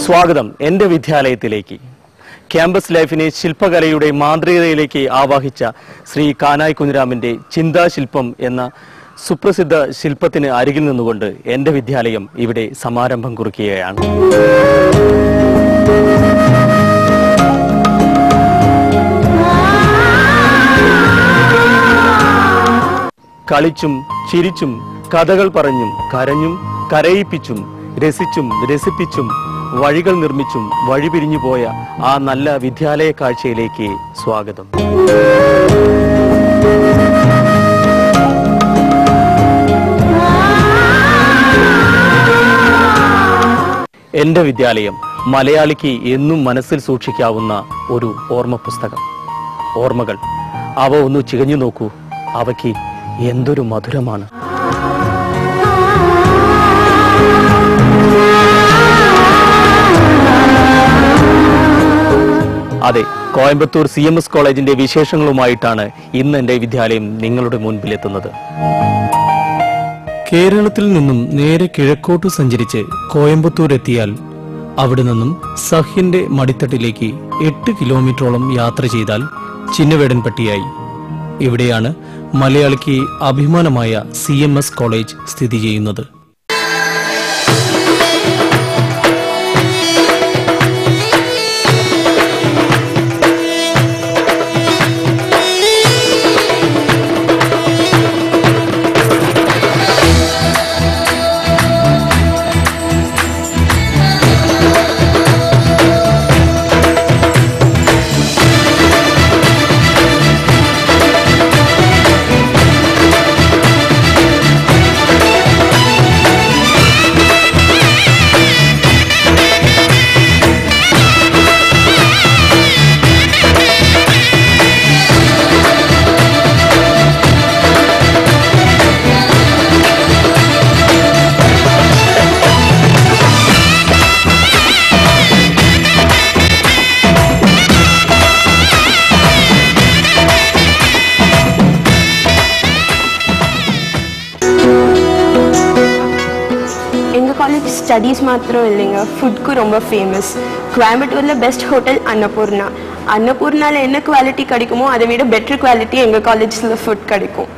സ്വാഗതം എൻ്റെ വിദ്യാലയത്തിലേക്ക്. ക്യാമ്പസ് ലൈഫിനെ ശില്പകലയുടെ മാന്ത്രികതയിലേക്ക് ആവാഹിച്ച ശ്രീ കാനായി കുഞ്ഞിരാമന്റെ ചിന്താശില്പം എന്ന സുപ്രസിദ്ധ ശില്പത്തിന് അരികിൽ നിന്നുകൊണ്ട് എൻ്റെ വിദ്യാലയം ഇവിടെ സമാരംഭം കുറിക്കുകയാണ്. കളിച്ചും ചിരിച്ചും കഥകൾ പറഞ്ഞും കരഞ്ഞും കരയിപ്പിച്ചും രസിച്ചും രസിപ്പിച്ചും വഴികൾ നിർമ്മിച്ചും വഴിപിരിഞ്ഞു പോയ ആ നല്ല വിദ്യാലയ കാഴ്ചയിലേക്ക് സ്വാഗതം. എൻ്റെ വിദ്യാലയം മലയാളിക്ക് എന്നും മനസ്സിൽ സൂക്ഷിക്കാവുന്ന ഒരു ഓർമ്മ പുസ്തകം. ഓർമ്മകൾ അവ ഒന്ന് ചികഞ്ഞു നോക്കൂ, അവയ്ക്ക് എന്തൊരു മധുരമാണ്. അതെ, കോയമ്പത്തൂർ CMS കോളേജിന്റെ വിശേഷങ്ങളുമായിട്ടാണ് ഇന്ന് എൻ്റെ വിദ്യാലയം നിങ്ങളുടെ മുൻപിലെത്തുന്നത്. കേരളത്തിൽ നിന്നും നേരെ കിഴക്കോട്ട് സഞ്ചരിച്ച് കോയമ്പത്തൂർ എത്തിയാൽ അവിടെ നിന്നും സഹ്യന്റെ മടിത്തട്ടിലേക്ക് 8 കിലോമീറ്ററോളം യാത്ര ചെയ്താൽ ചിന്നവേടൻപട്ടിയായി. ഇവിടെയാണ് മലയാളിക്ക് അഭിമാനമായ CMS കോളേജ് സ്ഥിതി ചെയ്യുന്നത്. ஸ்டடீஸ் மாத்திரம் இல்லைங்க, ஃபுட்க்கு ரொம்ப ஃபேமஸ். கோயம்புத்தூரில் பெஸ்ட் ஹோட்டல் அன்னபூர்ணா. அன்னபூர்ணாவில் என்ன குவாலிட்டி கிடைக்குமோ அதை விட பெட்டர் குவாலிட்டி எங்கள் காலேஜில் ஃபுட் கிடைக்கும்.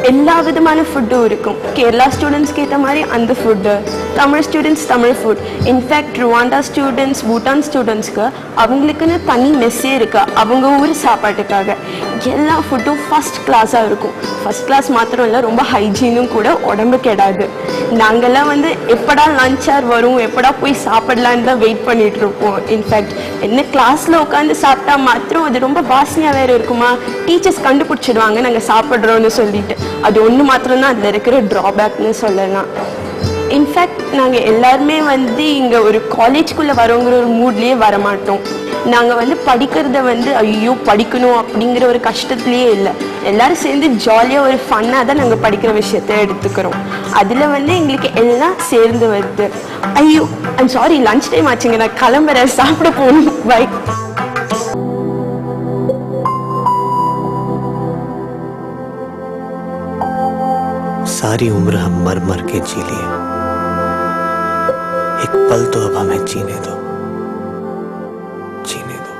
எல்லா விதமான ஃபுட்டும் இருக்கும். கேரளா ஸ்டூடெண்ட்ஸ்க்கு ஏற்ற மாதிரி அந்த food, Tamil students Tamil food. In fact Rwanda students, Bhutan ஸ்டூடெண்ட்ஸ்க்கு அவங்களுக்குன்னு தனி மெஸ்ஸே இருக்கு அவங்க ஊர் சாப்பாட்டுக்காக. எல்லா ஃபுட்டும் ஃபஸ்ட் கிளாஸாக இருக்கும். ஃபஸ்ட் கிளாஸ் மாத்திரம் இல்லை, ரொம்ப ஹைஜீனும் கூட, உடம்பு கெடாது. நாங்கள்லாம் எப்படா லஞ்ச் ஆர் வரும், எப்படா போய் சாப்பிடலான்னு தான் வெயிட் பண்ணிட்டு இருப்போம். இன்ஃபேக்ட் என்ன கிளாஸில் உட்காந்து சாப்பிட்டா மாத்திரம் அது ரொம்ப வாசனையாக வேறு இருக்குமா, டீச்சர்ஸ் கண்டுபிடிச்சிடுவாங்க நாங்கள் சாப்பிட்றோன்னு சொல்லிட்டு. அது ஒன்று மாத்திரம்தான் அதில் இருக்கிற ட்ராபேக்னு சொல்லலாம். இன்ஃபேக்ட் நாங்கள் எல்லாருமே இங்கே ஒரு காலேஜ்குள்ளே வரோங்கிற ஒரு மூட்லேயே வரமாட்டோம். நாங்கள் படிக்கிறத ஐயோ படிக்கணும் அப்படிங்கிற ஒரு கஷ்டத்துலேயே இல்லை. எல்லாரும் சேர்ந்து ஜாலியாக ஒரு ஃபன்னாக தான் நாங்கள் படிக்கிற விஷயத்த எடுத்துக்கிறோம். அதில் எங்களுக்கு எல்லாம் சேர்ந்து வருது. ஐயோ ஐம் சாரி, லஞ்ச் டைம் ஆச்சுங்க, நான் கிளம்புறேன், சாப்பிட போகணும், பை. सारी उम्र हम मर मर के जी लिए, एक पल तो अब हमें जीने दो, जीने दो.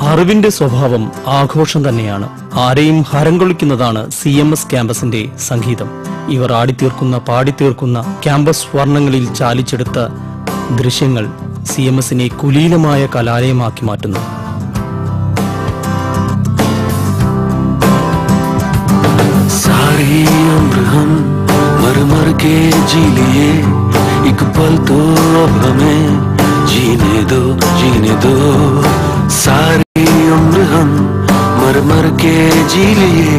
അറിവിന്റെ സ്വഭാവം ആഘോഷം തന്നെയാണ്. ആരെയും ഹരം കൊള്ളിക്കുന്നതാണ് CMS ക്യാമ്പസിന്റെ സംഗീതം. ഇവർ ആടിത്തീർക്കുന്ന പാടിത്തീർക്കുന്ന ക്യാമ്പസ് വർണ്ണങ്ങളിൽ ചാലിച്ചെടുത്ത ദൃശ്യങ്ങൾ CMSനെ കുലീനമായ കലാലയമാക്കി മാറ്റുന്നു. सारी उम्र हम मर मर के जी लिए, एक पल तो अब हमें जीने दो, जीने दो. सारी उम्र हम मर मर के जी लिए,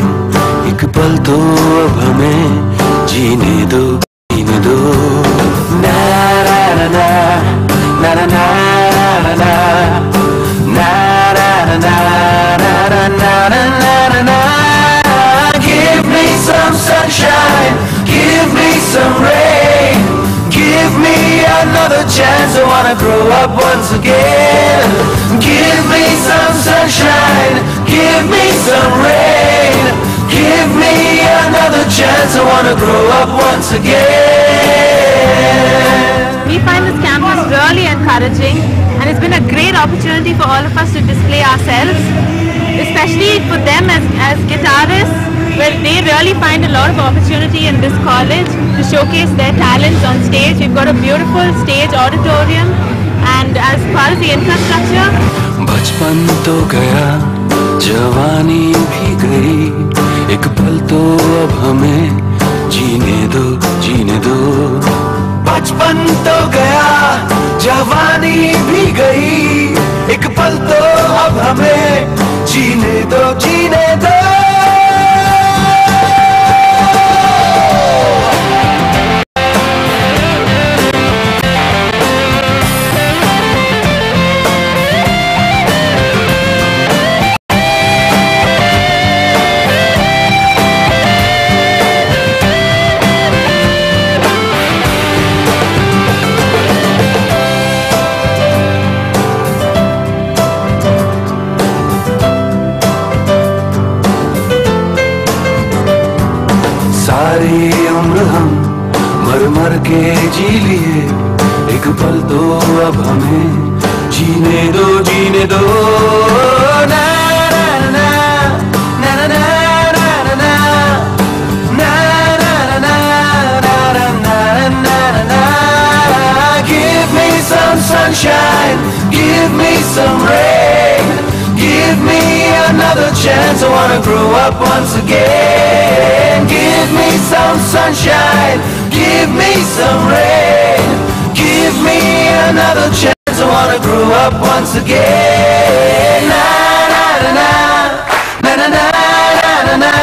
एक पल तो अब हमें जीने दो ना ना ना ना na na na na na na na na na na na na. Give me some sunshine, give me some rain, give me another chance. I wanna grow up once again. Give me some sunshine, give me some rain, give me another chance. I wanna grow up once again. We find this campus really encouraging, and it's been a great opportunity for all of us to display ourselves, especially for them as guitarists, where they really find a lot of opportunity in this college to showcase their talents on stage. We've got a beautiful stage auditorium, and as far as the infrastructure, बचपन तो गया, जवानी भी गई, एक पल तो अब हमें जीने दो बचपन तो गया, जवानी भी गई, एक पल तो अब हमें जीने दो सारी उम्र हम मर के जी लिए, एक पल तो अब हमें जीने दो ना ना ना ना ना ना ना ना ना ना. Give me some sunshine, give me some rain, give me another chance. I wanna grow up once again. Give me some sunshine, give me some rain, give me another chance. I wanna grow up once again. Na na na na na na na na na na na na.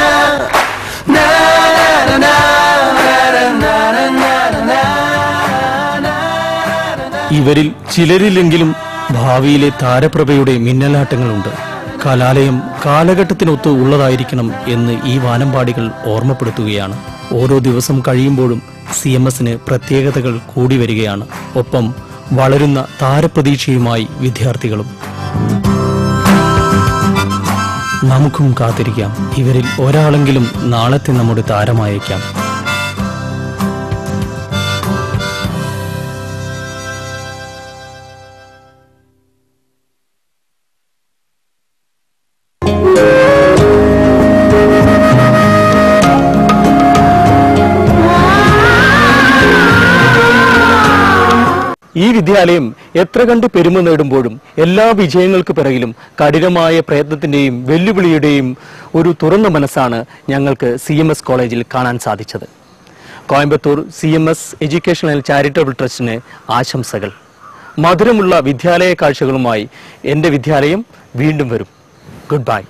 ഇവരിൽ ചിലരിലെങ്കിലും ഭാവിയിലെ താരപ്രഭയുടെ മിന്നലാട്ടങ്ങളുണ്ട്. കലാലയം കാലഘട്ടത്തിനൊത്ത് ഉള്ളതായിരിക്കണം എന്ന് ഈ വാനമ്പാടികൾ ഓർമ്മപ്പെടുത്തുകയാണ്. ഓരോ ദിവസം കഴിയുമ്പോഴും CMSന് പ്രത്യേകതകൾ കൂടി വരികയാണ്. ഒപ്പം വളരുന്ന താരപ്രതീക്ഷയുമായി വിദ്യാർത്ഥികളും. നമുക്കും കാത്തിരിക്കാം. ഇവരിൽ ഒരാളെങ്കിലും നാളത്തെ നമ്മുടെ താരമായേക്കാം. ഈ വിദ്യാലയം എത്ര കണ്ട് പെരുമ നേടുമ്പോഴും എല്ലാ വിജയങ്ങൾക്ക് പിറകിലും കഠിനമായ പ്രയത്നത്തിന്റെയും വെല്ലുവിളിയുടെയും ഒരു തുറന്ന മനസ്സാണ് ഞങ്ങൾക്ക് CMS കോളേജിൽ കാണാൻ സാധിച്ചത്. കോയമ്പത്തൂർ CMS എഡ്യൂക്കേഷണൽ ചാരിറ്റബിൾ ട്രസ്റ്റിന് ആശംസകൾ. മധുരമുള്ള വിദ്യാലയ കാഴ്ചകളുമായി എൻ്റെ വിദ്യാലയം വീണ്ടും വരും. Good bye.